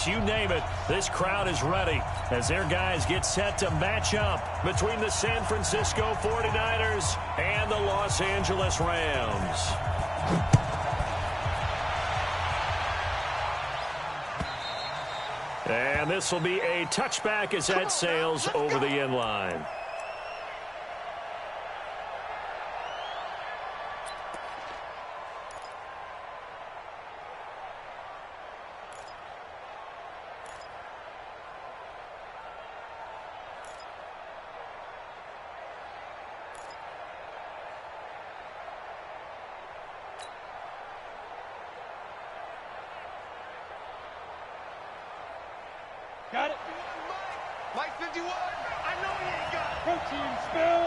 You name it, this crowd is ready as their guys get set to match up between the San Francisco 49ers and the Los Angeles Rams. And this will be a touchback as that sails over the end line. Got it. Mike 51. I know he ain't got it. Protein spill.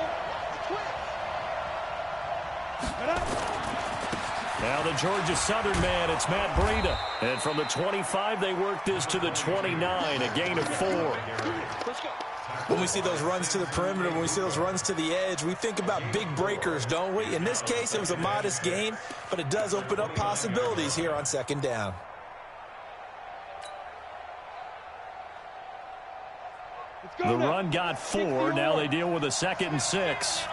Now the Georgia Southern man, it's Matt Breida. And from the 25, they work this to the 29, a gain of 4. Let's go. When we see those runs to the perimeter, when we see those runs to the edge, we think about big breakers, don't we? In this case, it was a modest gain, but it does open up possibilities here on second down. The run got 4. Now they deal with a 2nd and 6. 5.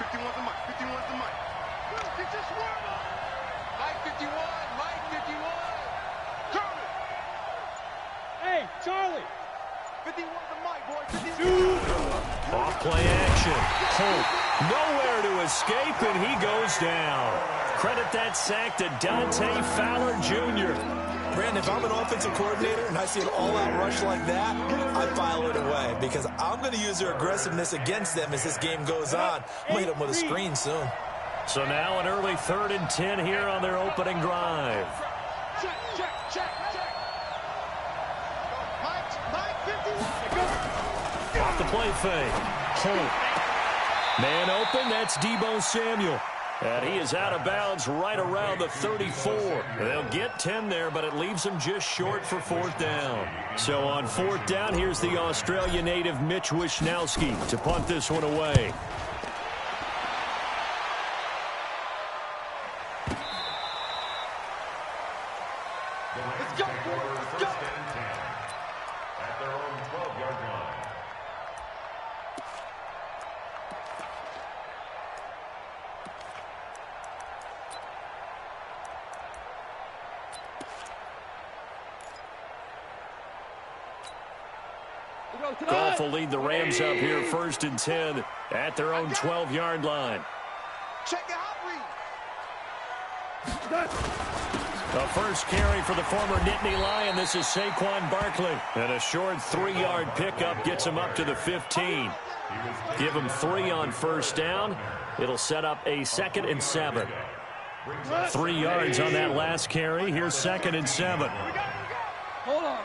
51's the mic. 51's the mic. Get this worm up. Mike 51. Mike 51. Charlie. Hey, Charlie. 51's the mic, boy. Off play action. Holt nowhere to escape, and he goes down. Credit that sack to Dante Fowler Jr. Brandon, if I'm an offensive coordinator and I see an all-out rush like that, I file it away because I'm going to use their aggressiveness against them as this game goes on. I'm going to hit them with a screen soon. So now an early 3rd and 10 here on their opening drive. Check. Mike 51. Off the play fake. Holt. Man open, that's Deebo Samuel. And he is out of bounds right around the 34. They'll get 10 there, but it leaves them just short for 4th down. So on 4th down, here's the Australia native Mitch Wishnowsky to punt this one away. Let's go, boys. Let's go. At their own 12-yard line. Goff will lead the Rams up here 1st and 10 at their own 12-yard line. Check it out, Reed. The first carry for the former Nittany Lion. This is Saquon Barkley. And a short 3-yard pickup gets him up to the 15. Give him 3 on 1st down. It'll set up a 2nd and 7. 3 yards on that last carry. Here's 2nd and 7. Hold on.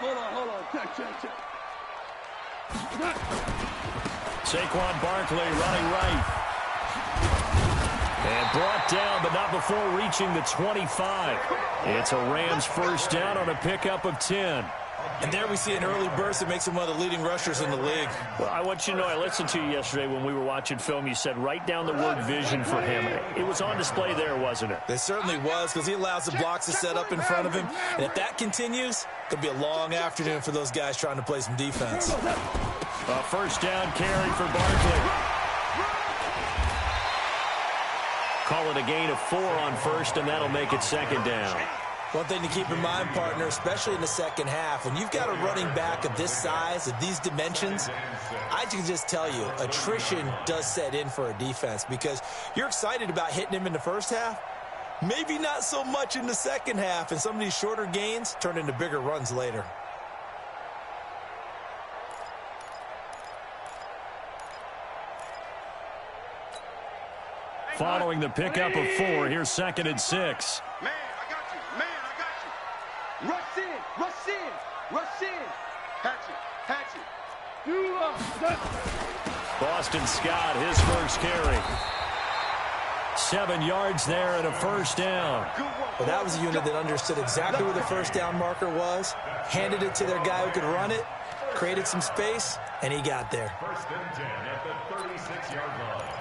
Check. Saquon Barkley running right. And brought down, but not before reaching the 25. It's a Rams 1st down on a pickup of 10. And there we see an early burst that makes him one of the leading rushers in the league. Well, I want you to know, I listened to you yesterday when we were watching film. You said write down the word vision for him. It was on display there, wasn't it? It certainly was, because he allows the blocks to set up in front of him. And if that continues, it'll be a long afternoon for those guys trying to play some defense. A 1st down carry for Barkley. Call it a gain of 4 on 1st, and that'll make it 2nd down. One thing to keep in mind, partner, especially in the second half, when you've got a running back of this size, of these dimensions, I can just tell you, attrition does set in for a defense because you're excited about hitting him in the first half, maybe not so much in the second half, and some of these shorter gains turn into bigger runs later. Following the pickup of 4, here's 2nd and 6. Man, I got you. Rush in. Hatchet. Boston Scott, his first carry. 7 yards there and a 1st down. Well, that was a unit that understood exactly where the 1st down marker was, handed it to their guy who could run it, created some space, and he got there. 1st and 10 at the 36-yard line.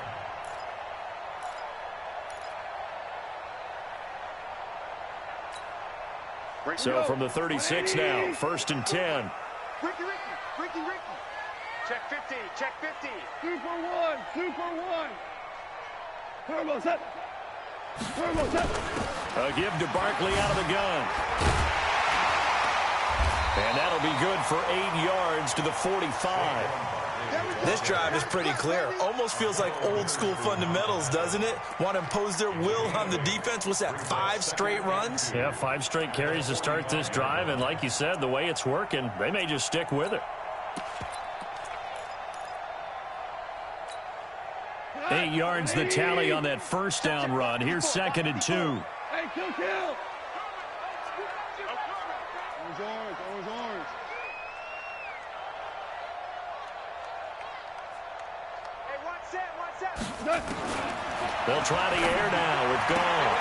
So from the 36 now, 1st and 10. Ricky. Check 50, check 50. 2 for 1, 2 for 1. Turbo set. Turbo set. A give to Barkley out of the gun. And that'll be good for 8 yards to the 45. This drive is pretty clear. Almost feels like old school fundamentals, doesn't it? Want to impose their will on the defense. What's that, 5 straight runs? Yeah, 5 straight carries to start this drive. And like you said, the way it's working, they may just stick with it. 8 yards the tally on that 1st down run. Here's 2nd and 2. Hey, kill. Orange. Hey, what's that? They'll try the air now with Goff.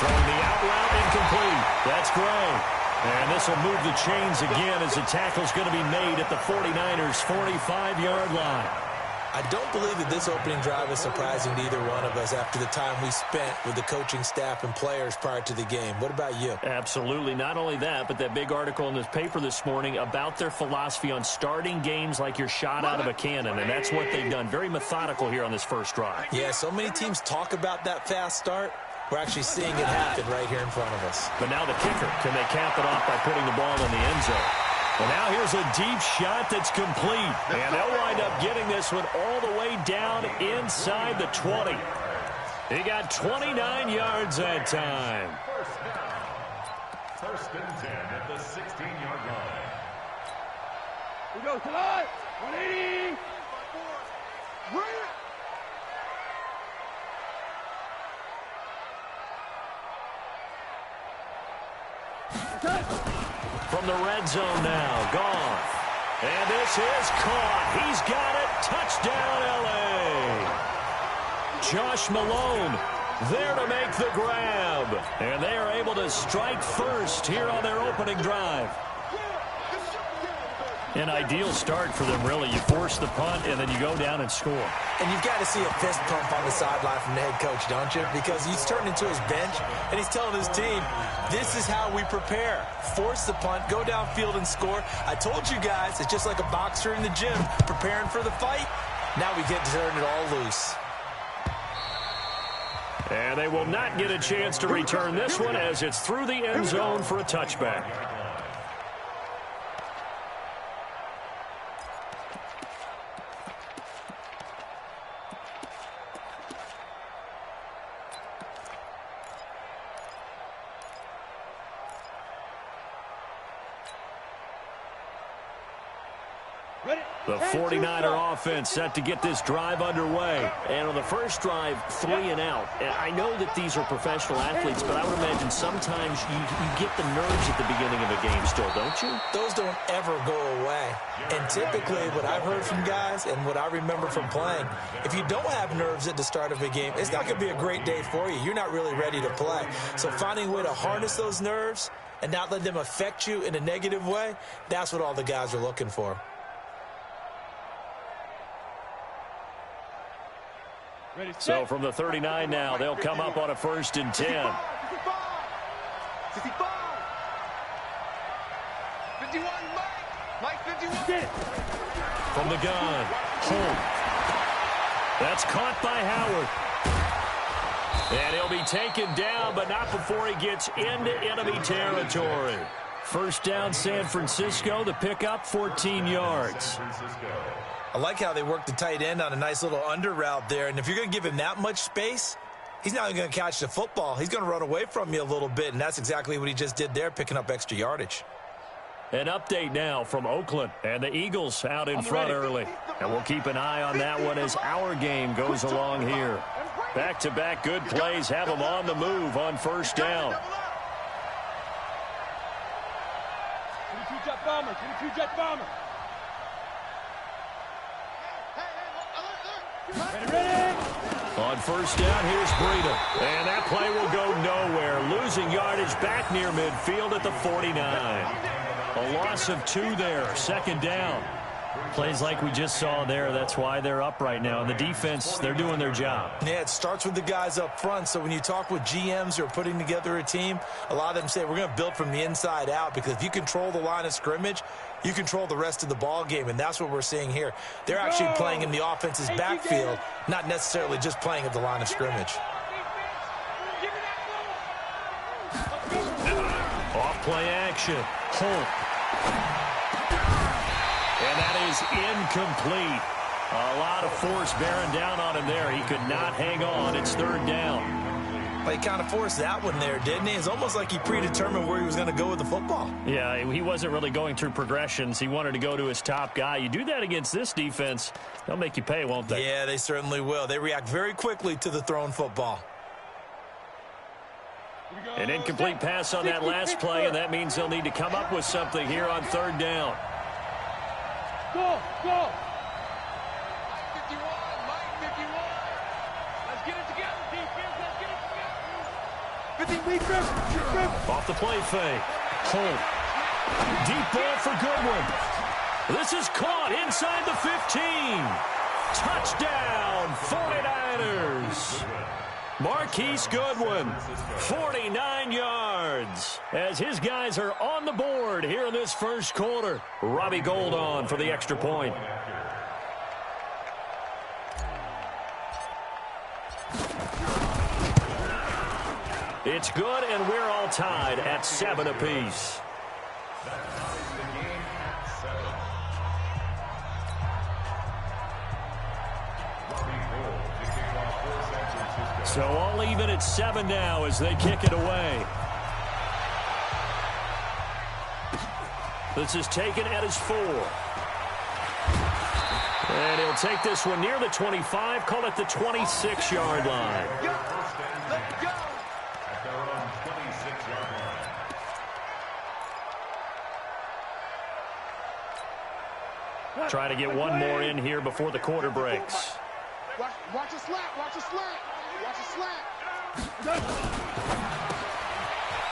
Throwing the out route incomplete. That's Gray. And this will move the chains again as the tackle's going to be made at the 49ers' 45-yard line. I don't believe that this opening drive is surprising to either one of us after the time we spent with the coaching staff and players prior to the game. What about you? Absolutely. Not only that, but that big article in this paper this morning about their philosophy on starting games like you're shot out of a cannon, and that's what they've done. Very methodical here on this first drive. Yeah, so many teams talk about that fast start. We're actually seeing it happen right here in front of us. But now the kicker, can they cap it off by putting the ball in the end zone? And now here's a deep shot that's complete. And they'll wind up getting this one all the way down inside the 20. He got 29 yards that time. First and 10 at the 16-yard line. We go tonight. 180. From the red zone now, Goff. And this is caught. He's got it. Touchdown, L.A. Josh Malone there to make the grab. And they are able to strike first here on their opening drive. An ideal start for them, really. You force the punt, and then you go down and score. And you've got to see a fist pump on the sideline from the head coach, don't you? Because he's turned into his bench, and he's telling his team, this is how we prepare. Force the punt, go downfield and score. I told you guys, it's just like a boxer in the gym preparing for the fight. Now we get to turn it all loose. And they will not get a chance to return this one as it's through the end zone for a touchback. The 49er offense set to get this drive underway. And on the first drive, 3 and out. And I know that these are professional athletes, but I would imagine sometimes you get the nerves at the beginning of a game still, don't you? Those don't ever go away. And typically what I've heard from guys and what I remember from playing, if you don't have nerves at the start of a game, it's not going to be a great day for you. You're not really ready to play. So finding a way to harness those nerves and not let them affect you in a negative way, that's what all the guys are looking for. So from the 39 now, they'll come up on a 1st and 10. 55. 51, Mike 51. From the gun, Holt. That's caught by Howard. And he'll be taken down, but not before he gets into enemy territory. First down, San Francisco. The pickup, 14 yards. I like how they work the tight end on a nice little under route there. And if you're going to give him that much space, he's not going to catch the football. He's going to run away from you a little bit, and that's exactly what he just did there, picking up extra yardage. An update now from Oakland, and the Eagles out in front early. And we'll keep an eye on that one as our game goes along here. Back-to-back good plays have them on the move on first down. 22-jet bomber, 22-jet bomber. Ready. On first down, here's Breida. And that play will go nowhere. Losing yardage back near midfield at the 49. A loss of 2 there. Second down. Plays like we just saw there. That's why they're up right now. And the defense, they're doing their job. Yeah, it starts with the guys up front. So when you talk with GMs who are putting together a team, a lot of them say we're going to build from the inside out, because if you control the line of scrimmage, you control the rest of the ball game, and that's what we're seeing here. They're actually playing in the offense's backfield, not necessarily just playing at the line of scrimmage. Off play action. Holt. And that is incomplete. A lot of force bearing down on him there. He could not hang on. It's third down. Well, he kind of forced that one there, didn't he? It's almost like he predetermined where he was going to go with the football. Yeah, he wasn't really going through progressions. He wanted to go to his top guy. You do that against this defense, they'll make you pay, won't they? Yeah, they certainly will. They react very quickly to the thrown football. An incomplete pass on that last play, and that means they'll need to come up with something here on third down. Go, go. Mike 51, Mike 51. Let's get it together, defense. Let's get it together. 50 Off the play fake. Holt. Deep ball for Goodwin. This is caught inside the 15. Touchdown, 49ers. Marquise Goodwin, 49 yards, as his guys are on the board here in this first quarter. Robbie Gould on for the extra point. It's good, and we're all tied at 7 apiece. So all even at 7 now as they kick it away. This is taken at his 4. And he'll take this one near the 25, call it the 26-yard line. Go. Let's go. At their own 26-yard line. Try to get one more in here before the quarter breaks. Watch a slant. Watch a slant. Watch a slant.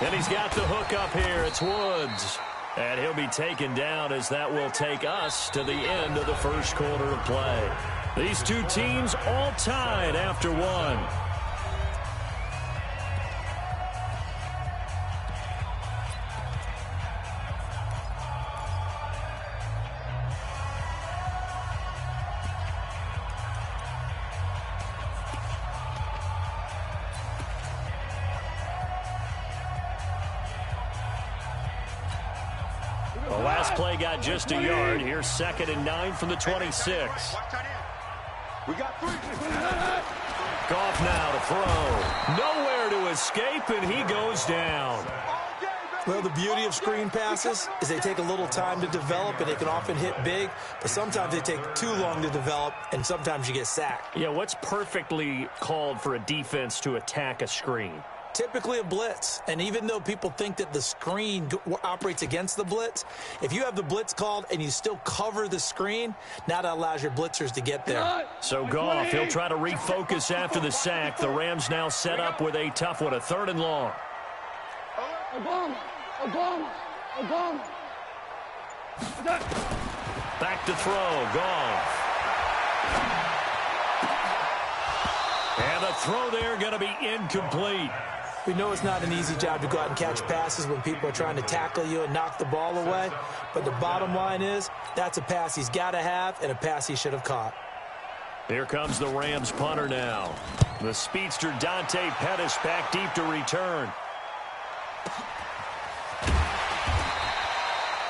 And he's got the hook up here. It's Woods. And he'll be taken down as that will take us to the end of the first quarter of play. These two teams all tied after one. The last play got just a yard. Here's 2nd and 9 from the 26. Watch tight end. We got 3. Goff now to throw. Nowhere to escape, and he goes down. Well, the beauty of screen passes is they take a little time to develop, and they can often hit big, but sometimes they take too long to develop, and sometimes you get sacked. Yeah, what's perfectly called for a defense to attack a screen? Typically a blitz, and even though people think that the screen operates against the blitz, if you have the blitz called and you still cover the screen, now that allows your blitzers to get there. So Goff, he'll try to refocus after the sack. The Rams now set up with a tough one, a 3rd and long. Obama. Back to throw, Goff. And the throw there going to be incomplete. We know it's not an easy job to go out and catch passes when people are trying to tackle you and knock the ball away. But the bottom line is that's a pass he's got to have and a pass he should have caught. Here comes the Rams punter now. The speedster Dante Pettis back deep to return.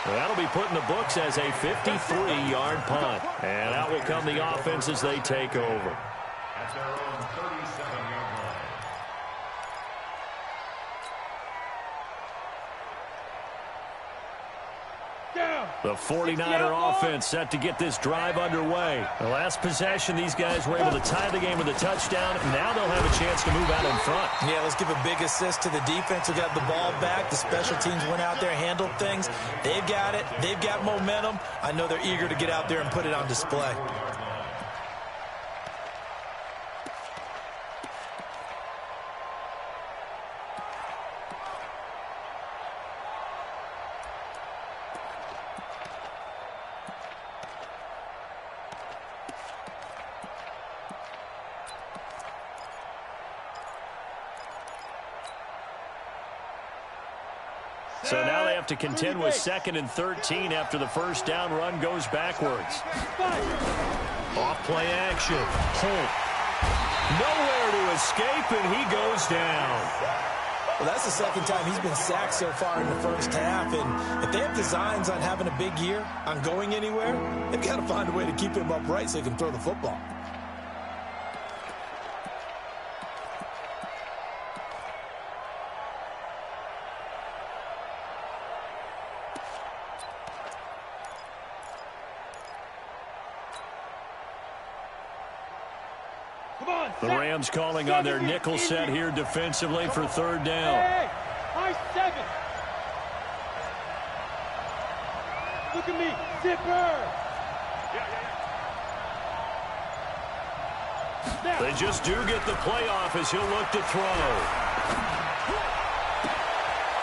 That'll be put in the books as a 53-yard punt. And out will come the offense as they take over. At their own 37-yard line. The 49er offense set to get this drive underway. The last possession, these guys were able to tie the game with a touchdown. Now they'll have a chance to move out in front. Yeah, let's give a big assist to the defense who got the ball back. The special teams went out there, handled things. They've got it. They've got momentum. I know they're eager to get out there and put it on display. So now they have to contend with 2nd and 13 after the first down run goes backwards. Off play action. Holt. Nowhere to escape, and he goes down. Well, that's the second time he's been sacked so far in the first half, and if they have designs on having a big year, on going anywhere, they've got to find a way to keep him upright so he can throw the football. The Rams calling on their nickel set here defensively for 3rd down. Hey, high 7. Look at me, zipper. They just do get the playoff as he'll look to throw.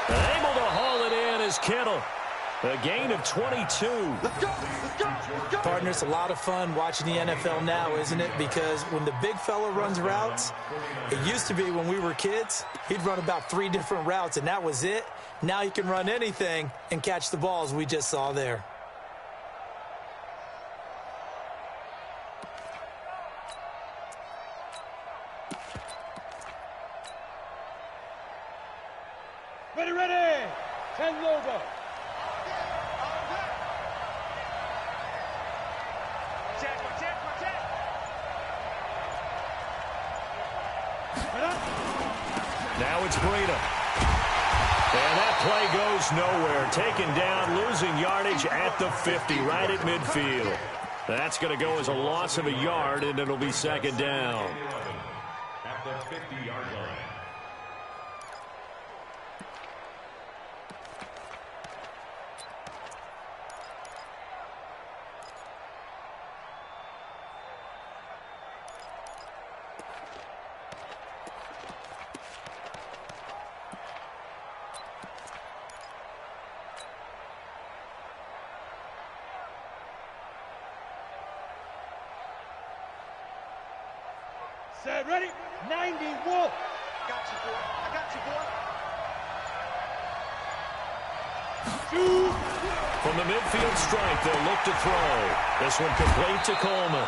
And able to haul it in is Kittle. A gain of 22. Let's go. Partner, it's a lot of fun watching the NFL now, isn't it? Because when the big fella runs routes, it used to be when we were kids, he'd run about 3 different routes, and that was it. Now he can run anything and catch the balls we just saw there. Ready. 10 logo. Now it's Breida. And that play goes nowhere. Taken down, losing yardage at the 50, right at midfield. That's going to go as a loss of a yard, and it'll be 2nd down. At the 50-yard line. Set, ready, 90, Wolf. I got you, boy. Shoot. From the midfield strike, they'll look to throw. This one complete to Coleman.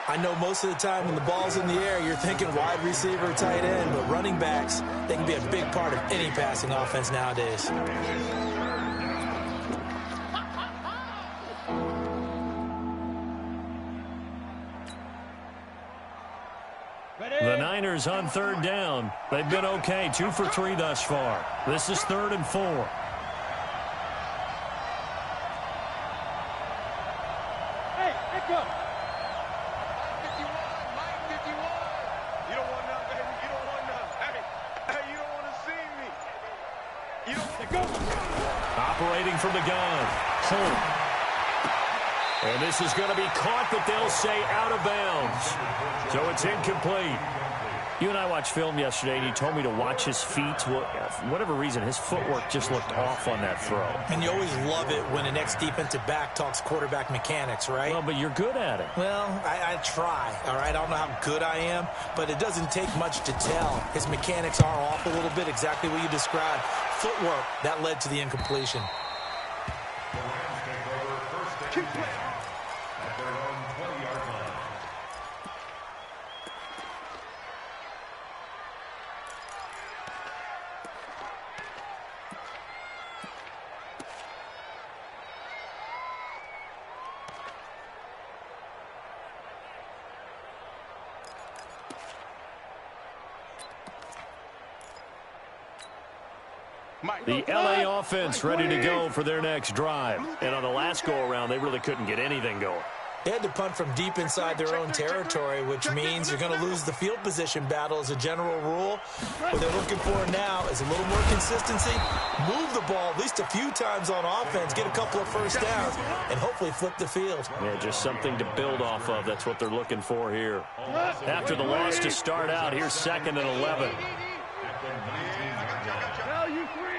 I know most of the time when the ball's in the air, you're thinking wide receiver, tight end, but running backs, they can be a big part of any passing offense nowadays. The Niners on 3rd down. They've been okay, 2 for 3 thus far. This is 3rd and 4. Hey, echo. Mike 51. You don't want none, baby. You don't want none. Hey, you don't want to see me. You don't want to go. Operating from the gun. Holt. And this is going to be caught, but they'll say out of bounds. So it's incomplete. You and I watched film yesterday, and you told me to watch his feet. Well, for whatever reason, his footwork just looked off on that throw. And you always love it when an ex-defensive back talks quarterback mechanics, right? Well, but you're good at it. Well, I try, all right? I don't know how good I am, but it doesn't take much to tell. His mechanics are off a little bit, exactly what you described. Footwork, that led to the incompletion. The Rams take over 1st and 10 at their own 20-yard line. The LA offense ready to go for their next drive. And on the last go-around, they really couldn't get anything going. They had to punt from deep inside their own territory, which means you're going to lose the field position battle as a general rule. What they're looking for now is a little more consistency, move the ball at least a few times on offense, get a couple of first downs, and hopefully flip the field. Yeah, just something to build off of. That's what they're looking for here. After the loss to start out, here's 2nd and 11. Value 3.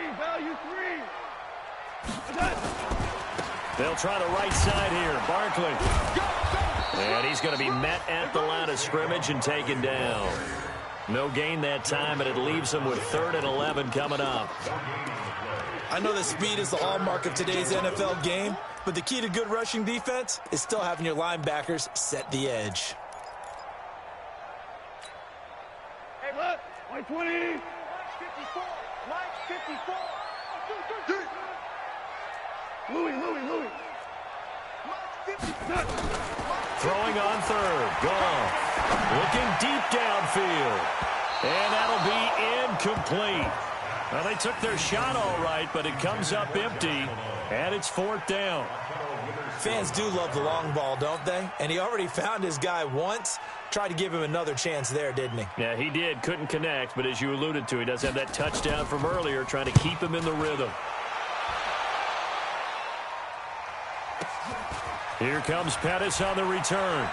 They'll try the right side here. Barkley. And he's going to be met at the line of scrimmage and taken down. No gain that time, and it leaves them with 3rd and 11 coming up. I know that speed is the hallmark of today's NFL game, but the key to good rushing defense is still having your linebackers set the edge. Hey, what? 120. Mike 54. Mike 54. Louis. Mike 54. Throwing on third. Goff looking deep downfield. And that'll be incomplete. Well, they took their shot all right, but it comes up empty, and it's 4th down. Fans do love the long ball, don't they? And he already found his guy once. Tried to give him another chance there, didn't he? Yeah, he did. Couldn't connect, but as you alluded to, he does have that touchdown from earlier, trying to keep him in the rhythm. Here comes Pettis on the return.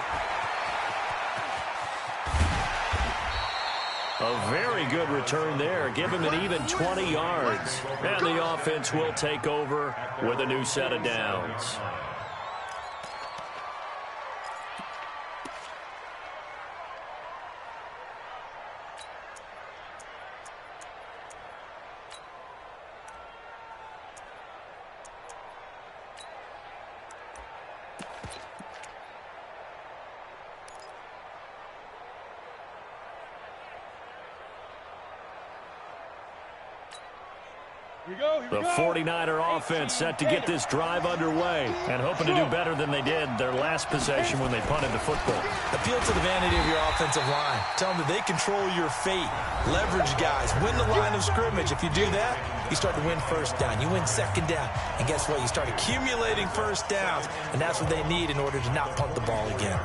A very good return there. Give him an even 20 yards. And the offense will take over with a new set of downs. The 49er offense set to get this drive underway and hoping to do better than they did their last possession when they punted the football. Appeal to the vanity of your offensive line. Tell them that they control your fate. Leverage guys. Win the line of scrimmage. If you do that, you start to win first down. You win second down. And guess what? You start accumulating first downs, and that's what they need in order to not punt the ball again.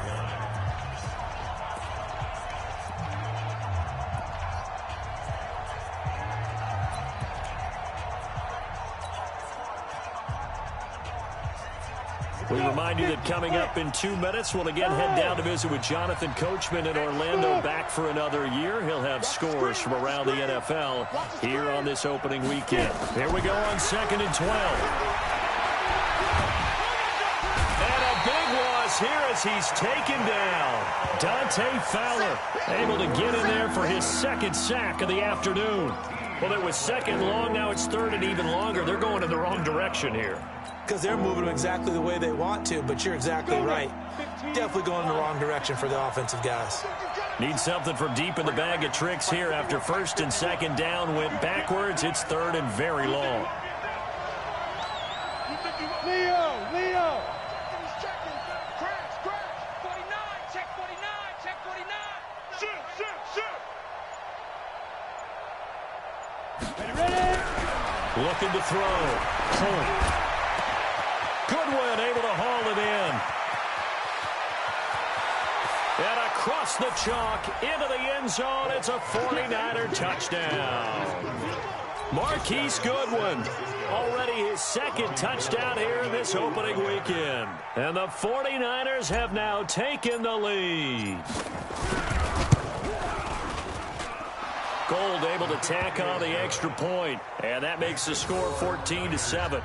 We remind you that coming up in 2 minutes, we'll again head down to visit with Jonathan Coachman in Orlando, back for another year. He'll have scores from around the NFL here on this opening weekend. Here we go on 2nd and 12. And a big loss here as he's taken down. Dante Fowler able to get in there for his 2nd sack of the afternoon. Well, it was 2nd long, now it's 3rd and even longer. They're going in the wrong direction here. Because they're moving exactly the way they want to, but you're exactly right. Definitely going in the wrong direction for the offensive guys. Need something from deep in the bag of tricks here after 1st and 2nd down went backwards. It's 3rd and very long. Leo. He's checking. Crash. 49. Check 49. Check 49. Shoot. Ready? Looking to throw. Holt. Goodwin able to haul it in. And across the chalk into the end zone. It's a 49er touchdown. Marquise Goodwin, already his 2nd touchdown here in this opening weekend. And the 49ers have now taken the lead. Gold able to tack on the extra point. And that makes the score 14-7.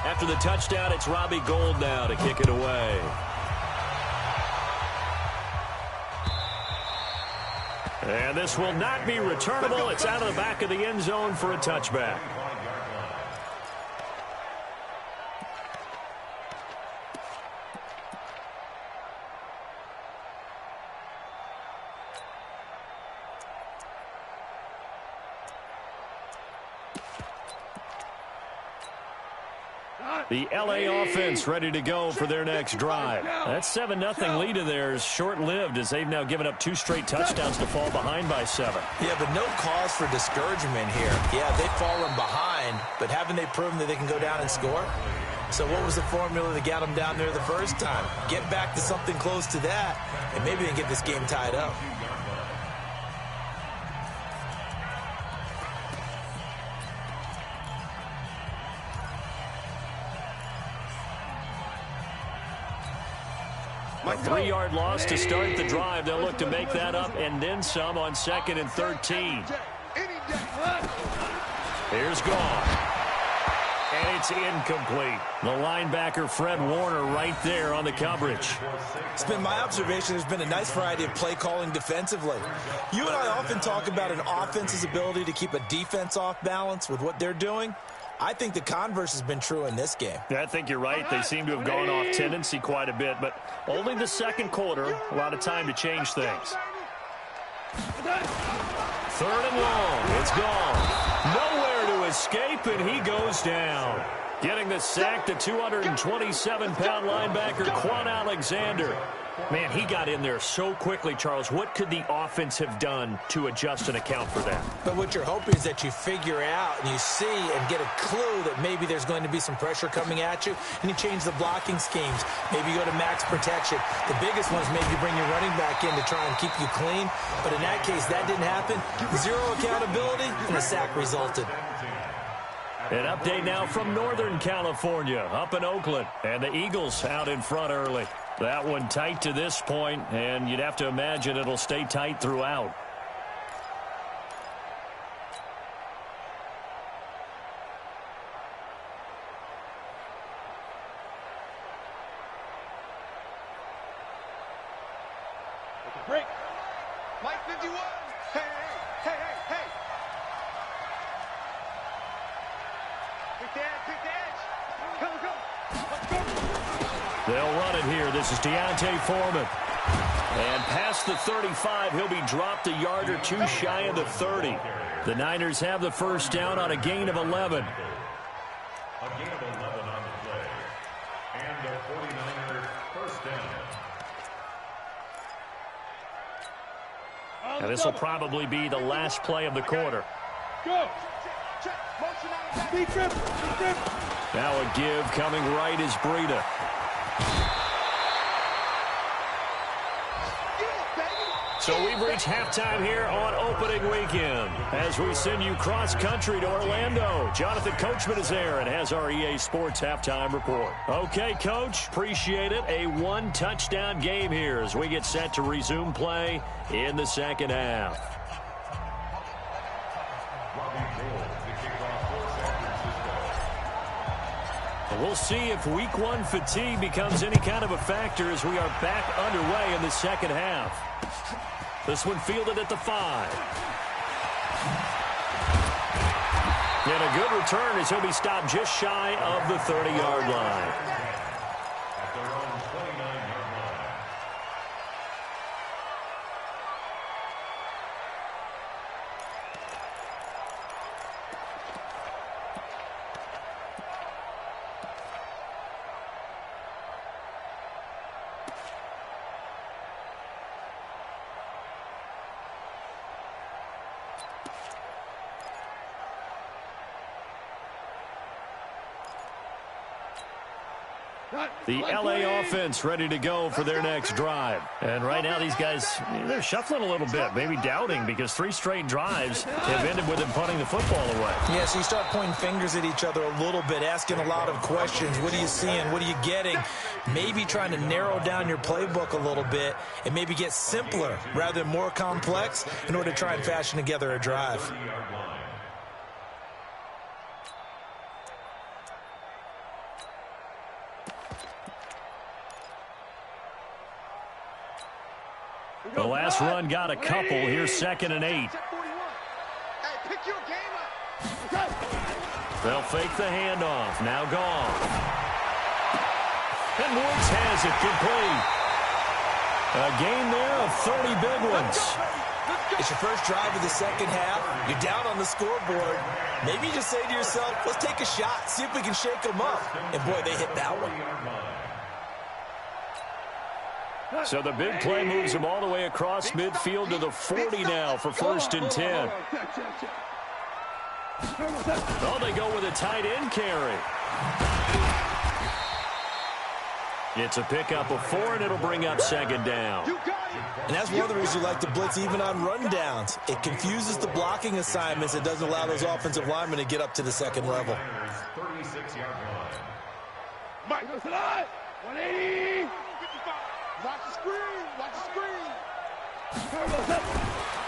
After the touchdown, it's Robbie Gould now to kick it away. And this will not be returnable. It's out of the back of the end zone for a touchback. The L.A. offense ready to go for their next drive. That 7-0 lead of theirs short-lived as they've now given up 2 straight touchdowns to fall behind by 7. Yeah, but no cause for discouragement here. Yeah, they've fallen behind, but haven't they proven that they can go down and score? So what was the formula that got them down there the first time? Get back to something close to that, and maybe they can get this game tied up. A 3-yard loss to start the drive. They'll look to make that up and then some on 2nd and 13. Here's Goff. And It's incomplete. The linebacker, Fred Warner, right there on the coverage. It's been my observation there's been a nice variety of play calling defensively. You and I often talk about an offense's ability to keep a defense off balance with what they're doing. I think the converse has been true in this game. Yeah, I think you're right. They seem to have gone off tendency quite a bit, but only the second quarter, a lot of time to change things. 3rd and long. It's gone. Nowhere to escape, and he goes down. Getting the sack, the 227-pound linebacker, Quan Alexander. Man, he got in there so quickly, Charles. What could the offense have done to adjust and account for that? But what you're hoping is that you figure out and you see and get a clue that maybe there's going to be some pressure coming at you, and you change the blocking schemes. Maybe you go to max protection. The biggest one is maybe you bring your running back in to try and keep you clean. But in that case, that didn't happen. Zero accountability, and a sack resulted. An update now from Northern California, up in Oakland, and the Eagles out in front early. That one tight to this point, and you'd have to imagine it'll stay tight throughout. Break. Mike 51. Hey, hey, hey, hey. Pick the edge. Come. Let's go. They'll run it here. This is Deontay Foreman. And past the 35, he'll be dropped a yard or two shy of the 30. The Niners have the first down on a gain of 11. A gain of 11 on the play. And the 49ers first down. And this will probably be the last play of the quarter. Go. Deep grip. Now a give coming right is Breida. So we've reached halftime here on opening weekend as we send you cross-country to Orlando. Jonathan Coachman is there and has our EA Sports halftime report. Okay, Coach, appreciate it. A one-touchdown game here as we get set to resume play in the second half. We'll see if week one fatigue becomes any kind of a factor as we are back underway in the second half. This one fielded at the 5. And a good return as he'll be stopped just shy of the 30-yard line. At their own 29-yard line. The LA offense ready to go for their next drive. And right now these guys, they're shuffling a little bit, maybe doubting because 3 straight drives have ended with them punting the football away. Yeah, so you start pointing fingers at each other a little bit, asking a lot of questions. What are you seeing? What are you getting? Maybe trying to narrow down your playbook a little bit and maybe get simpler rather than more complex in order to try and fashion together a drive. The last run got a couple. Here's 2nd and 8. Hey, pick your game up. They'll fake the handoff. Now gone. And Woods has it complete. A gain there of 30 big ones. It's your first drive of the second half. You're down on the scoreboard. Maybe you just say to yourself, let's take a shot, see if we can shake them up. And boy, they hit that one. So the big play moves him all the way across midfield to the 40 now for 1st and 10. Oh, they go with a tight end carry. It's a pickup of 4, and it'll bring up 2nd down. And that's one of the reasons you like to blitz even on rundowns. It confuses the blocking assignments. It doesn't allow those offensive linemen to get up to the second level. 36-yard line. Mike, 180. Watch the screen. Watch the screen.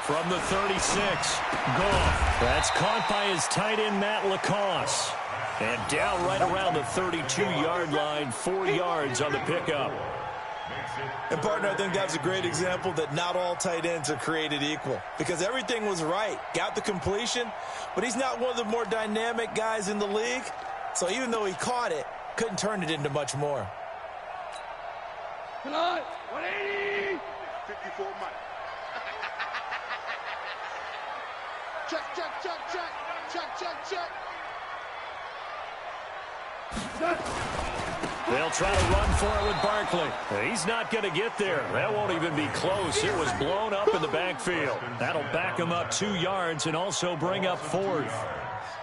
From the 36, Goff. That's caught by his tight end, Matt LaCosse. And down right around the 32-yard line, 4 yards on the pickup. And, partner, I think that's a great example that not all tight ends are created equal, because everything was right. Got the completion, but he's not one of the more dynamic guys in the league. So even though he caught it, couldn't turn it into much more. Come on, 180. 54 Mike. Check, check, check, check. Check, check, check. They'll try to run for it with Barkley. He's not going to get there. That won't even be close. It was blown up in the backfield. That'll back him up 2 yards and also bring up 4th.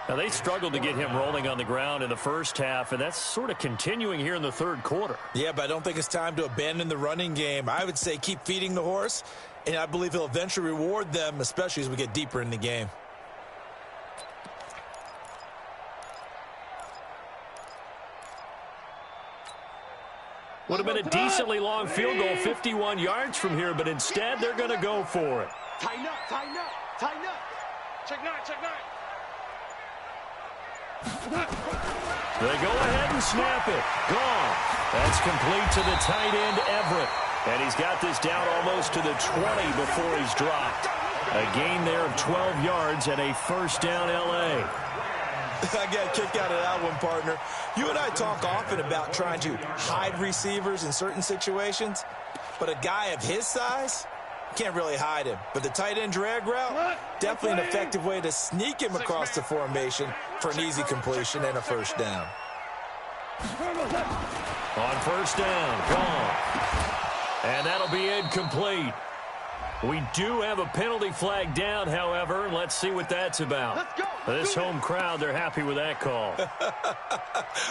Now, they struggled to get him rolling on the ground in the first half, and that's sort of continuing here in the third quarter. Yeah, but I don't think it's time to abandon the running game. I would say keep feeding the horse, and I believe he'll eventually reward them, especially as we get deeper in the game. Would have been a decently long field goal, 51 yards from here, but instead they're going to go for it. Tighten up, tighten up, tighten up. Check 9, check 9. They go ahead and snap it. Gone. That's complete to the tight end, Everett. And he's got this down almost to the 20 before he's dropped. A gain there of 12 yards and a first down, L.A. I got a kick out of that one, partner. You and I talk often about trying to hide receivers in certain situations, but a guy of his size can't really hide him. But the tight end drag route, definitely an effective way to sneak him across the formation for an easy completion and a first down. On first down, gone. And that'll be incomplete. We do have a penalty flag down, however. Let's see what that's about. This home crowd, they're happy with that call.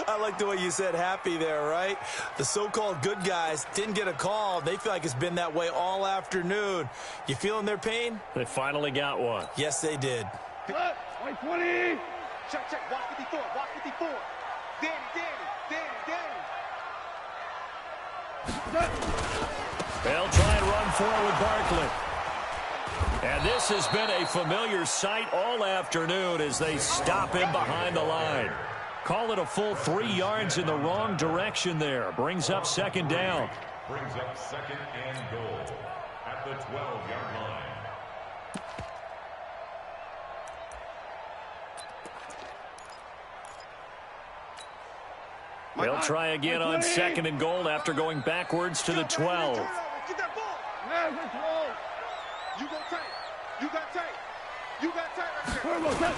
I like the way you said happy there, right? The so-called good guys didn't get a call. They feel like it's been that way all afternoon. You feeling their pain? They finally got one. Yes, they did. 20. Check, check, watch 54, watch 54. Danny, Danny, Danny, Danny. They'll try and run for it with Barkley. And this has been a familiar sight all afternoon as they stop him behind the line. Call it a full 3 yards in the wrong direction there. Brings up second down. Brings up second and goal at the 12-yard line. They'll try again on second and goal after going backwards to the 12. Get that ball. You go tight. You got tight. You got tight right there.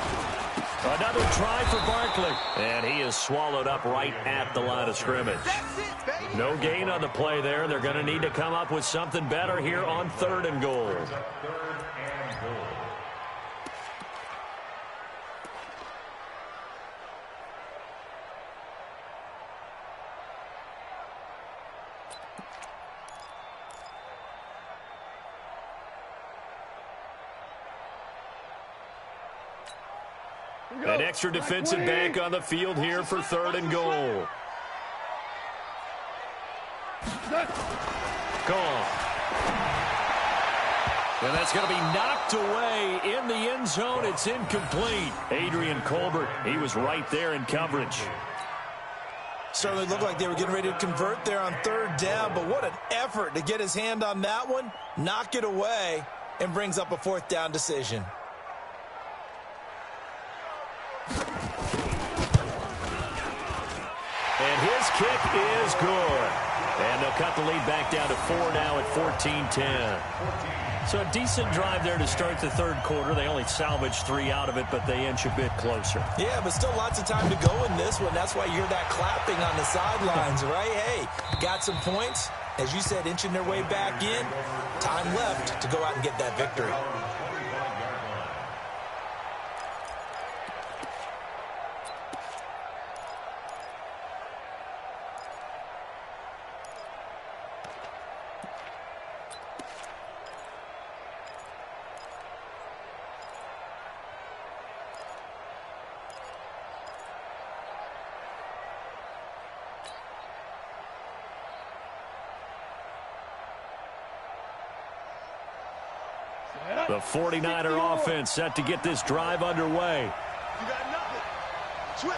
Another try for Barkley. And he is swallowed up right at the line of scrimmage. That's it, baby. No gain on the play there. They're going to need to come up with something better here on third and goal. Third and goal. An extra defensive back on the field here for third and goal. Gone. And that's going to be knocked away in the end zone. It's incomplete. Adrian Colbert, he was right there in coverage. Certainly looked like they were getting ready to convert there on third down, but what an effort to get his hand on that one, knock it away, and brings up a fourth down decision. And his kick is good. And they'll cut the lead back down to 4 now at 14-10. So a decent drive there to start the third quarter. They only salvaged 3 out of it, but they inch a bit closer. Yeah, but still lots of time to go in this one. That's why you hear that clapping on the sidelines, right? Hey, got some points. As you said, inching their way back in. Time left to go out and get that victory. The 49er offense set to get this drive underway. You got nothing. Switch.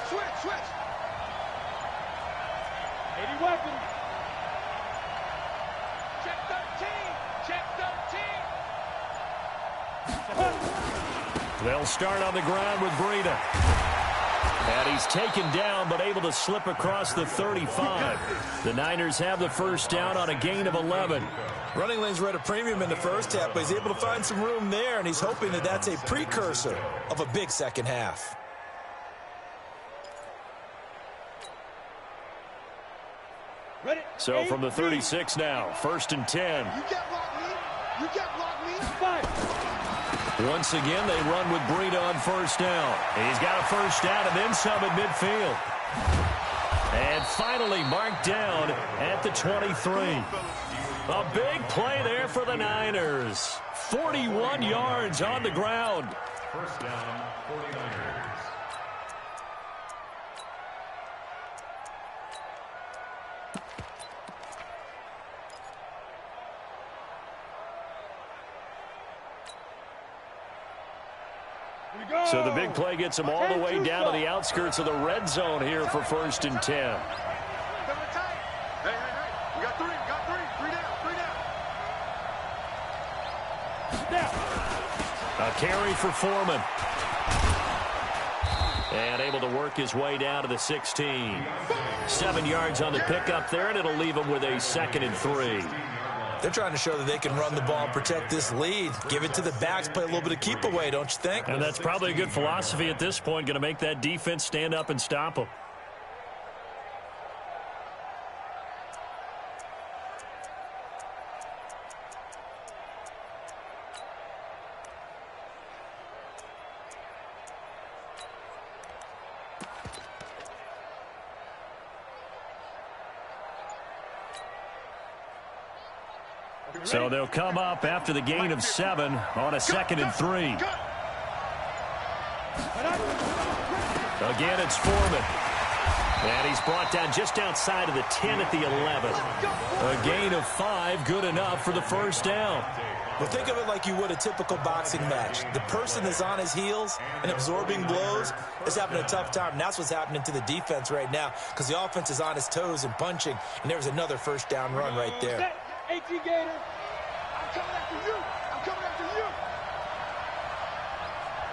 80 weapons. Check 13. They'll start on the ground with Breida. And he's taken down, but able to slip across the 35. The Niners have the first down on a gain of 11. Running lanes were at a premium in the first half, but he's able to find some room there, and he's hoping that that's a precursor of a big second half. Ready? So from the 36 now, 1st and 10. You can't block me. 5. Once again, they run with Breida on first down. He's got a first down and then some at midfield. And finally marked down at the 23. A big play there for the Niners. 41 yards on the ground. First down, 49ers. So the big play gets them all the way down to the outskirts of the red zone here for 1st and 10. Hey. We got 3. A carry for Foreman. And able to work his way down to the 16. 7 yards on the pickup there, and it'll leave him with a 2nd and 3. They're trying to show that they can run the ball and protect this lead. Give it to the backs, play a little bit of keep away, don't you think? And that's probably a good philosophy at this point, going to make that defense stand up and stop them. So they'll come up after the gain of 7 on a 2nd and 3. Again, it's Foreman. And he's brought down just outside of the 10 at the 11. A gain of 5, good enough for the first down. Well, think of it like you would a typical boxing match. The person that's on his heels and absorbing blows is having a tough time. And that's what's happening to the defense right now because the offense is on his toes and punching. And there's another first down run right there. 18 Gators. I'm coming after you.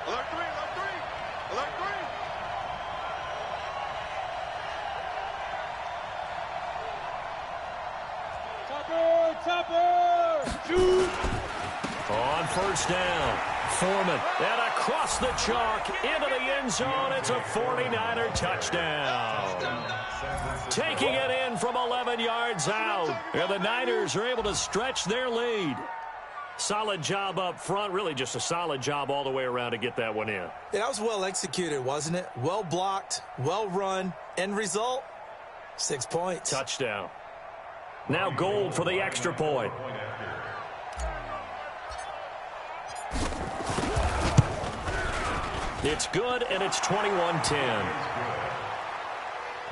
Alert 3. Topper. Shoot. On first down, Foreman. And across the chalk into the end zone. It's a 49er touchdown. Taking it in from 11 yards out. And the Niners are able to stretch their lead. Solid job up front. Really just a solid job all the way around to get that one in. Yeah, that was well executed, wasn't it? Well blocked, well run. End result, 6 points. Touchdown. Now Gold for the extra point. It's good, and it's 21-10.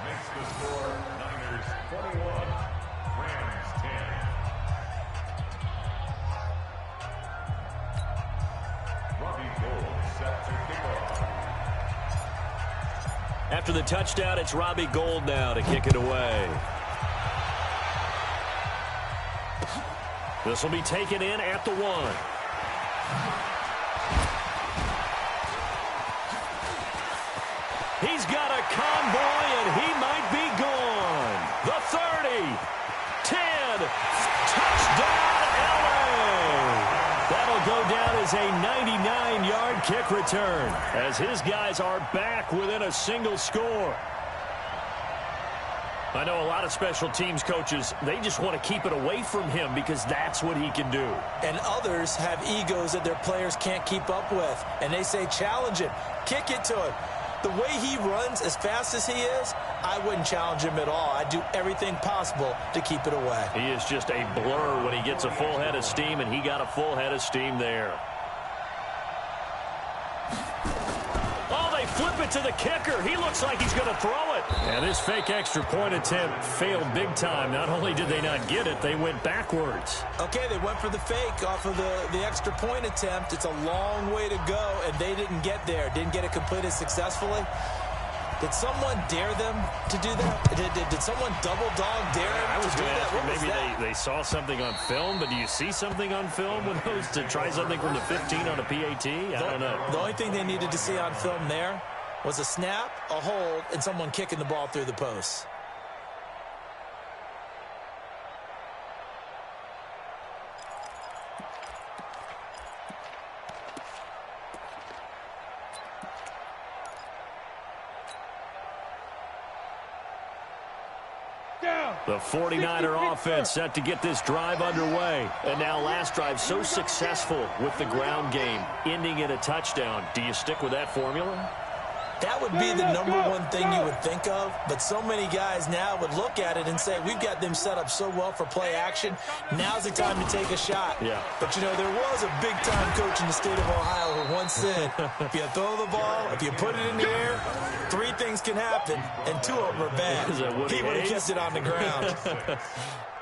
Makes the score Niners 21, Rams 10. Robbie Gould set to kick off. After the touchdown, it's Robbie Gould now to kick it away. This will be taken in at the 1. He's got a convoy, and he might be gone. The 30, 10, touchdown, LA! That'll go down as a 99-yard kick return, as his guys are back within a single score. I know a lot of special teams coaches, they just want to keep it away from him because that's what he can do. And others have egos that their players can't keep up with. And they say, challenge him, kick it to him. The way he runs as fast as he is, I wouldn't challenge him at all. I'd do everything possible to keep it away. He is just a blur when he gets a full head of steam, and he got a full head of steam there. Flip it to the kicker. He looks like he's going to throw it. And this fake extra point attempt failed big time. Not only did they not get it, they went backwards. Okay, they went for the fake off of the extra point attempt. It's a long way to go, and they didn't get there. Didn't get it completed successfully. Did someone dare them to do that? Did someone double dog dare them to do that? Maybe they saw something on film, but do you see something on film with those to try something from the 15 on a PAT? I don't know. The only thing they needed to see on film there was a snap, a hold, and someone kicking the ball through the post. The 49er offense set to get this drive underway. And now last drive so successful with the ground game, ending in a touchdown. Do you stick with that formula? That would be the number one thing you would think of, but so many guys now would look at it and say, we've got them set up so well for play action, now's the time to take a shot. Yeah. But, you know, there was a big-time coach in the state of Ohio who once said, if you throw the ball, if you put it in the air, 3 things can happen, and 2 of them are bad. He would have kept it on the ground.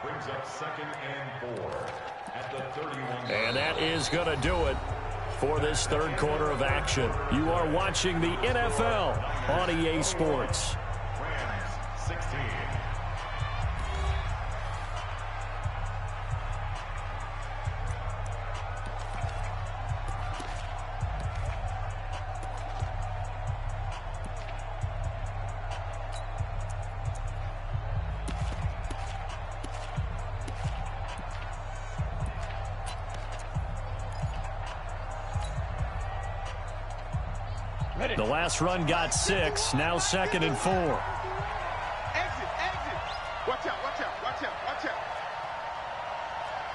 Brings up 2nd and 4 at the 31. And that is going to do it for this third quarter of action. You are watching the NFL on EA Sports. Rams 16. The last run got 6, now 2nd and 4. Exit, exit. Watch out, watch out, watch out, watch out.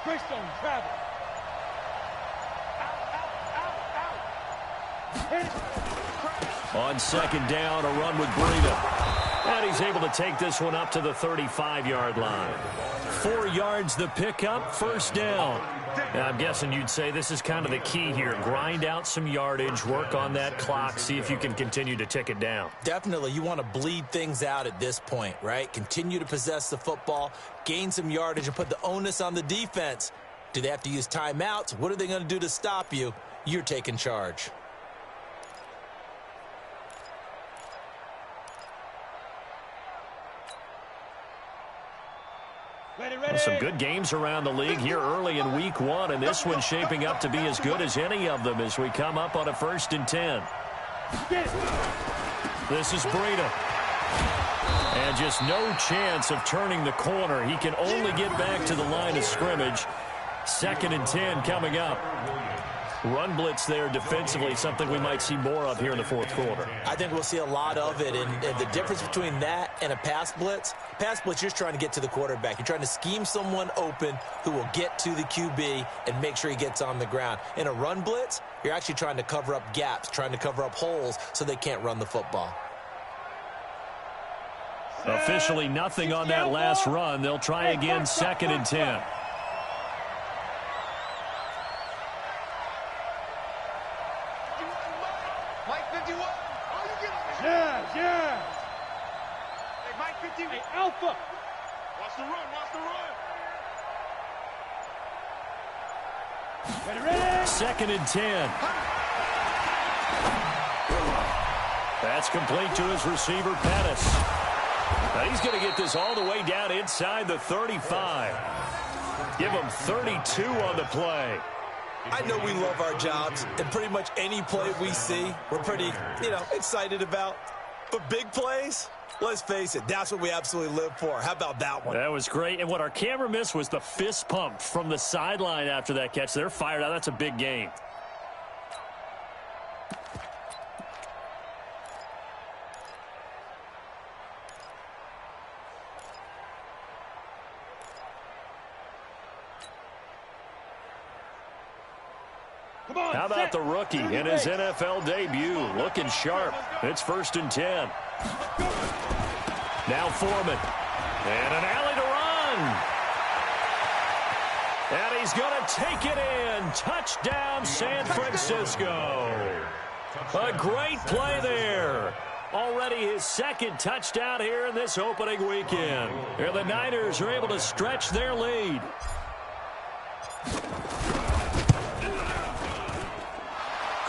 Greystone travel. On 2nd down, a run with Breida. And he's able to take this one up to the 35-yard line. 4 yards the pickup, 1st down. Now, I'm guessing you'd say this is kind of the key here. Grind out some yardage, work on that clock, see if you can continue to tick it down. Definitely, you want to bleed things out at this point, right? Continue to possess the football, gain some yardage, and put the onus on the defense. Do they have to use timeouts? What are they going to do to stop you? You're taking charge. Some good games around the league here early in week 1, and this one's shaping up to be as good as any of them as we come up on a 1st and 10. This is Breida. And just no chance of turning the corner. He can only get back to the line of scrimmage. 2nd and 10 coming up. Run blitz there defensively, something we might see more of here in the 4th quarter. I think we'll see a lot of it, and the difference between that and a pass blitz, you're just trying to get to the quarterback. You're trying to scheme someone open who will get to the QB and make sure he gets on the ground. In a run blitz, you're actually trying to cover up gaps, trying to cover up holes so they can't run the football. Officially nothing on that last run. They'll try again, 2nd and 10. Yeah. Hey, Mike 50. Hey, Alpha. Watch the run, watch the run. Ready. 2nd and 10. That's complete to his receiver, Pettis. Now he's going to get this all the way down inside the 35. Give him 32 on the play. I know we love our jobs, and pretty much any play we see, we're pretty, excited about. But big plays, let's face it, that's what we absolutely live for. How about that one? That was great. And what our camera missed was the fist pump from the sideline after that catch. They're fired out. That's a big game. How about the rookie in his NFL debut? Looking sharp. It's 1st and 10. Now Foreman. And an alley to run. And he's going to take it in. Touchdown, San Francisco. A great play there. Already his 2nd touchdown here in this opening weekend. And the Niners are able to stretch their lead.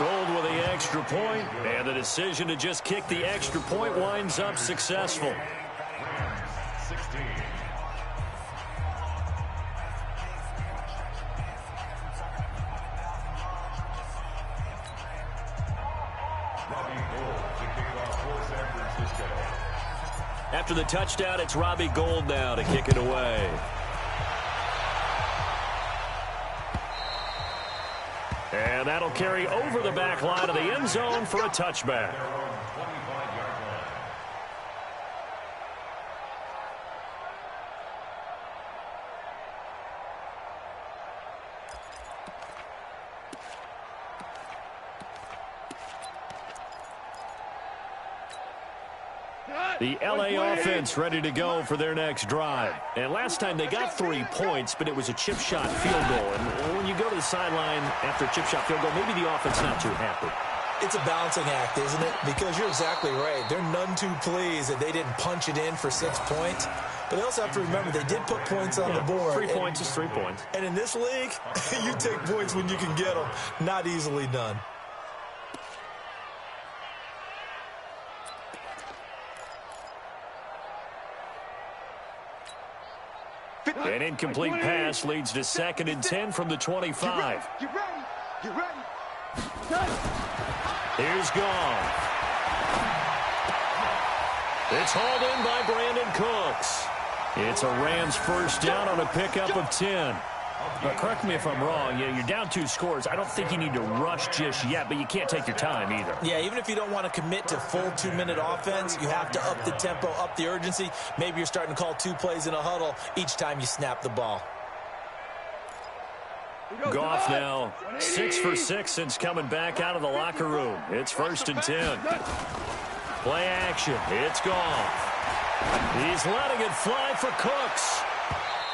Gold with the extra point, and the decision to just kick the extra point winds up successful. 16. After the touchdown, it's Robbie Gould now to kick it away. And that'll carry over the back line of the end zone for a touchback. The LA offense ready to go for their next drive. And last time they got 3 points, but it was a chip shot field goal. And when you go to the sideline after a chip shot field goal, maybe the offense not too happy. It's a balancing act, isn't it? Because you're exactly right. They're none too pleased that they didn't punch it in for 6 points. But they also have to remember they did put points on the board. 3 points is 3 points. And in this league, you take points when you can get them. Not easily done. An incomplete pass leads to 2nd and 10 from the 25. Get ready. Get ready. Here's Goff. It's hauled in by Brandon Cooks. It's a Rams first down on a pickup of 10. But correct me if I'm wrong. Yeah, you're down 2 scores. I don't think you need to rush just yet, but you can't take your time either. Yeah, even if you don't want to commit to full 2-minute offense, you have to up the tempo, up the urgency. Maybe you're starting to call 2 plays in a huddle each time you snap the ball. Goff now 6 for 6 since coming back out of the locker room. It's 1st and 10. Play action. It's Goff. He's letting it fly for Cooks.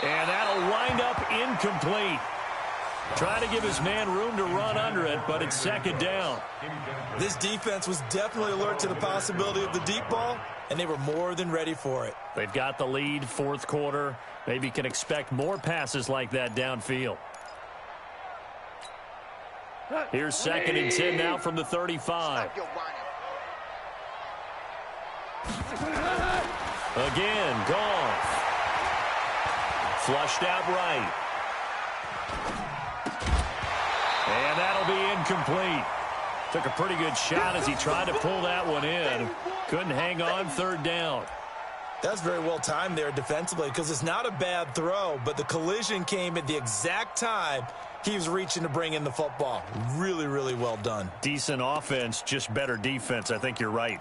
And that'll wind up incomplete. Trying to give his man room to run under it, but it's 2nd down. This defense was definitely alert to the possibility of the deep ball, and they were more than ready for it. They've got the lead, 4th quarter. Maybe can expect more passes like that downfield. Here's 2nd and 10 now from the 35. Again, Goff. Flushed out right. And that'll be incomplete. Took a pretty good shot as he tried to pull that one in. Couldn't hang on, 3rd down. That's very well timed there defensively because it's not a bad throw, but the collision came at the exact time he was reaching to bring in the football. Really, really well done. Decent offense, just better defense. I think you're right.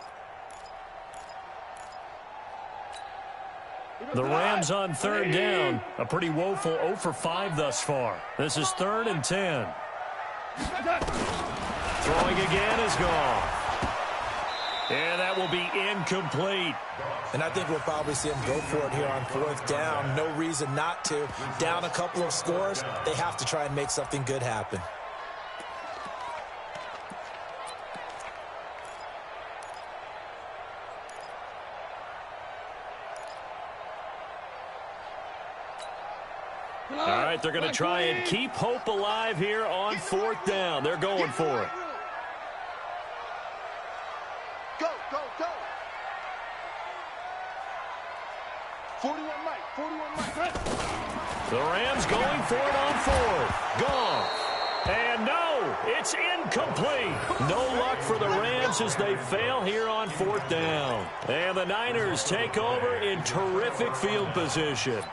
The Rams on 3rd down. A pretty woeful 0 for 5 thus far. This is 3rd and 10. Throwing again is Goff. And that will be incomplete. And I think we'll probably see him go for it here on 4th down. No reason not to. Down a couple of scores, they have to try and make something good happen. All right, they're going to try and keep hope alive here on 4th down. They're going for it. Go, go, go. 41 Mike, 41 Mike. The Rams going for it on 4th. Goff. And no, it's incomplete. No luck for the Rams as they fail here on 4th down. And the Niners take over in terrific field position.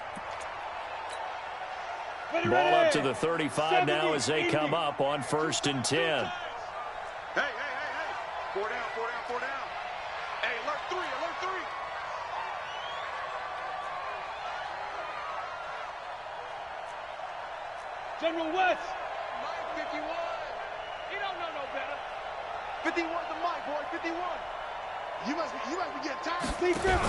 Ball up to the 35 now as they come up on 1st and 10. Hey, hey, hey, hey. 4 down, 4 down, 4 down. Hey, alert 3, alert 3. General West. Mike 51. You don't know no better. 51 the Mike, boy, 51. You must be getting tired. Steve Griffin.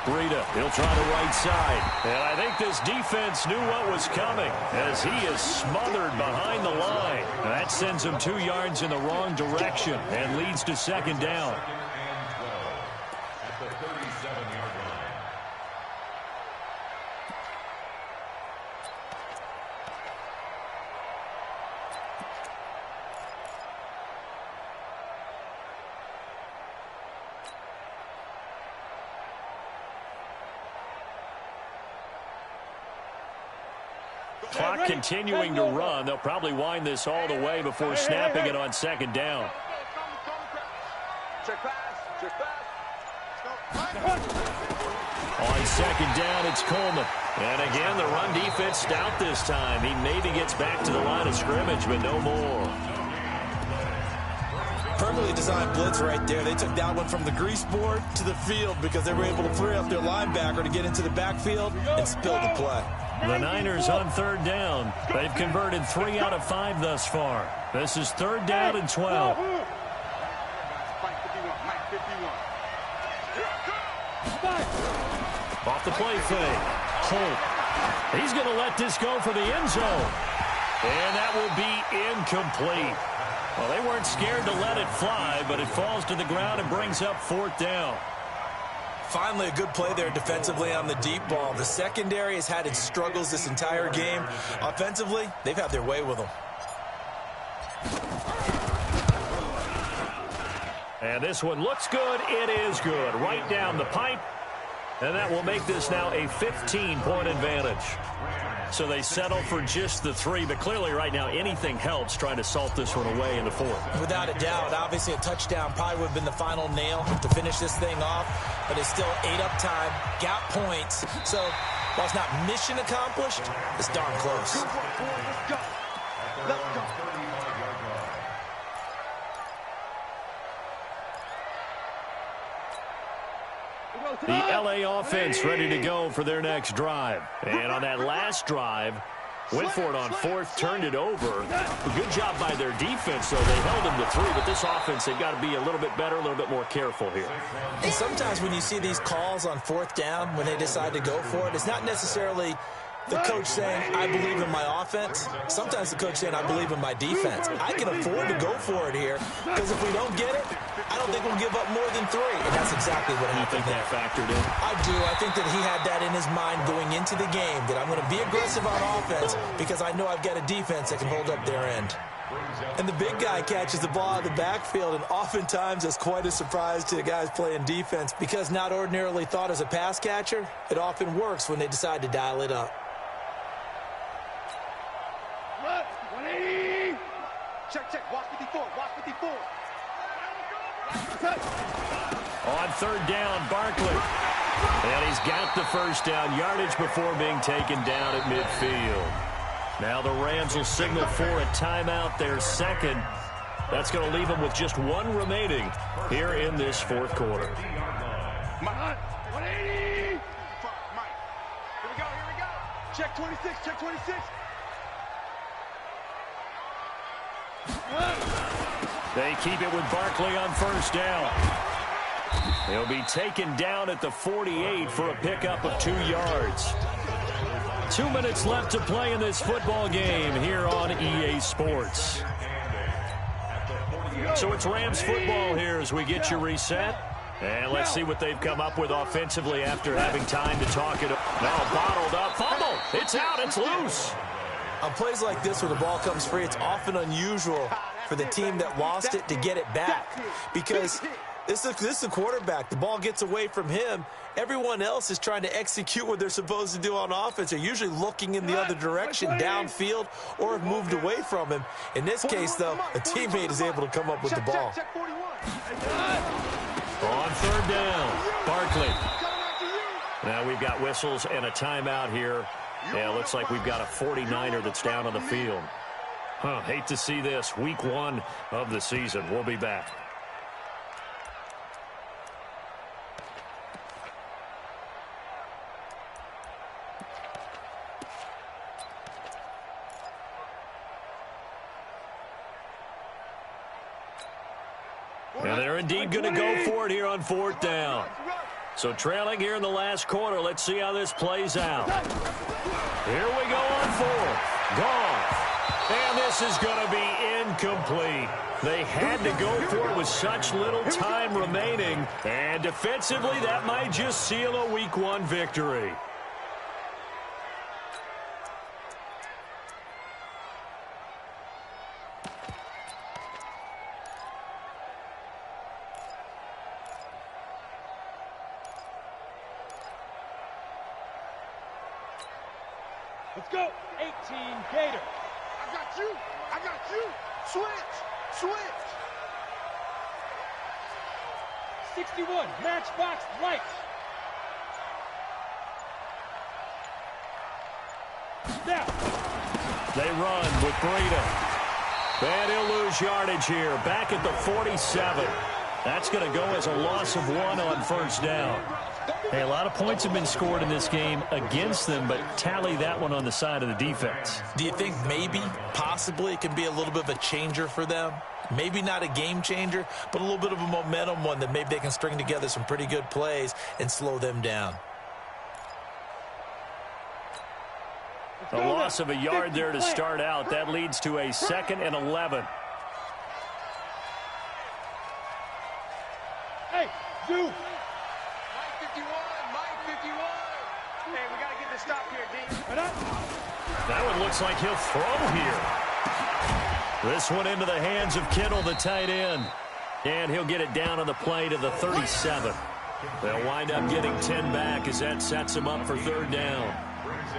Breida, he'll try the right side. And I think this defense knew what was coming as he is smothered behind the line. And that sends him 2 yards in the wrong direction and leads to 2nd down. At the 37-yard line. Clock continuing to run. They'll probably wind this all the way before snapping it on second down. Check pass. Check pass. On second down, it's Coleman. And again, the run defense stout this time. He maybe gets back to the line of scrimmage, but no more. Perfectly designed blitz right there. They took that one from the grease board to the field because they were able to free up their linebacker to get into the backfield and spill the play. The Niners on third down. They've converted 3 out of 5 thus far. This is third down and 12. Off the play fake. Holt. He's going to let this go for the end zone. And that will be incomplete. Well, they weren't scared to let it fly, but it falls to the ground and brings up fourth down. Finally, a good play there defensively on the deep ball. The secondary has had its struggles this entire game. Offensively, they've had their way with them. And this one looks good. It is good. Right down the pipe. And that will make this now a 15-point advantage. So they settle for just the 3, but clearly right now anything helps trying to salt this one away in the fourth. Without a doubt, obviously a touchdown probably would have been the final nail to finish this thing off, but it's still 8 up time, got points. So while it's not mission accomplished, it's darn close. Let's go. Let's go. The LA offense ready to go for their next drive. And on that last drive, went for it on fourth, turned it over. A good job by their defense, though. They held them to 3, but this offense, they've got to be a little bit better, a little bit more careful here. And sometimes when you see these calls on fourth down, when they decide to go for it, it's not necessarily the coach saying, I believe in my offense. Sometimes the coach saying, I believe in my defense. I can afford to go for it here because if we don't get it, I don't think we'll give up more than 3. And that's exactly what happened there. You think that factored in? I do. I think that he had that in his mind going into the game, that I'm going to be aggressive on offense because I know I've got a defense that can hold up their end. And the big guy catches the ball out of the backfield, and oftentimes that's quite a surprise to the guys playing defense because not ordinarily thought as a pass catcher, it often works when they decide to dial it up. 180. Check, check. Watch 54. Watch 54. On third down, Barkley. And he's got the first down yardage before being taken down at midfield. Now the Rams will signal for a timeout, their second. That's going to leave them with just 1 remaining here in this fourth quarter. Mike, 180. Mike. Here we go. Here we go. Check 26. Check 26. They keep it with Barkley on first down. He'll be taken down at the 48 for a pickup of 2 yards. 2 minutes left to play in this football game here on EA Sports. So it's Rams football here as we get you reset. And let's see what they've come up with offensively after having time to talk it up. Now bottled up. Fumble. It's out. It's loose. On plays like this where the ball comes free, it's often unusual for the team that lost it to get it back because this is the quarterback. The ball gets away from him. Everyone else is trying to execute what they're supposed to do on offense. They're usually looking in the other direction, downfield, or have moved away from him. In this case, though, a teammate is able to come up with the ball. On third down, Barkley. Now we've got whistles and a timeout here. Yeah, looks like we've got a 49er that's down on the field. Hate to see this. Week 1 of the season. We'll be back. And they're indeed going to go for it here on fourth down. So trailing here in the last quarter. Let's see how this plays out. Here we go on fourth. Gone. And this is going to be incomplete. They had to go for it with such little time remaining. And defensively, that might just seal a Week 1 victory. Let's go. 18, Gator. I got you. I got you. Switch. Switch. 61, Matchbox Light. Now. They run with Breida. And he'll lose yardage here. Back at the 47. That's going to go as a loss of 1 on first down. Hey, a lot of points have been scored in this game against them, but tally that one on the side of the defense. Do you think maybe, possibly, it can be a little bit of a changer for them? Maybe not a game changer, but a little bit of a momentum one that maybe they can string together some pretty good plays and slow them down. A loss of a yard there to start out. That leads to a 2nd and 11. Hey, Zoo. Mike 51. Mike 51. Hey, we got to get this stop here, D. That one looks like he'll throw here. This one into the hands of Kittle, the tight end. And he'll get it down on the play to the 37. They'll wind up getting 10 back as that sets him up for 3rd down.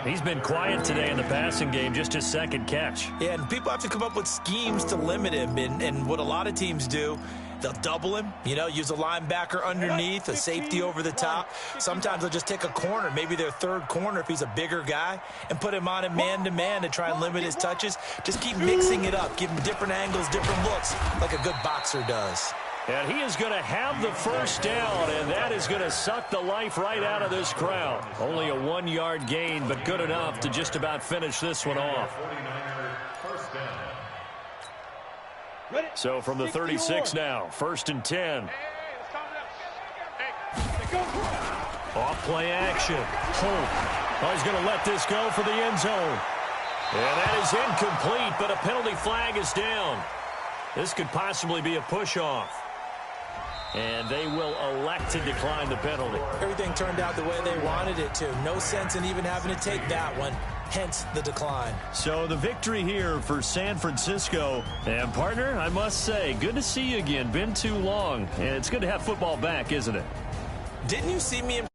He's been quiet today in the passing game, just his 2nd catch. Yeah, and people have to come up with schemes to limit him. And what a lot of teams do, they'll double him, use a linebacker underneath, a safety over the top. Sometimes they'll just take a corner, maybe their 3rd corner if he's a bigger guy, and put him on him man-to-man to try and limit his touches. Just keep mixing it up, give him different angles, different looks, like a good boxer does. And he is going to have the 1st down, and that is going to suck the life right out of this crowd. Only a 1-yard gain, but good enough to just about finish this one off. So from the 36 now, 1st and 10. Off play action. Holt. Oh, he's going to let this go for the end zone. And that is incomplete, but a penalty flag is down. This could possibly be a push-off. And they will elect to decline the penalty. Everything turned out the way they wanted it to. No sense in even having to take that one. Hence the decline. So the victory here for San Francisco. And partner, I must say, good to see you again. Been too long. And it's good to have football back, isn't it? Didn't you see me in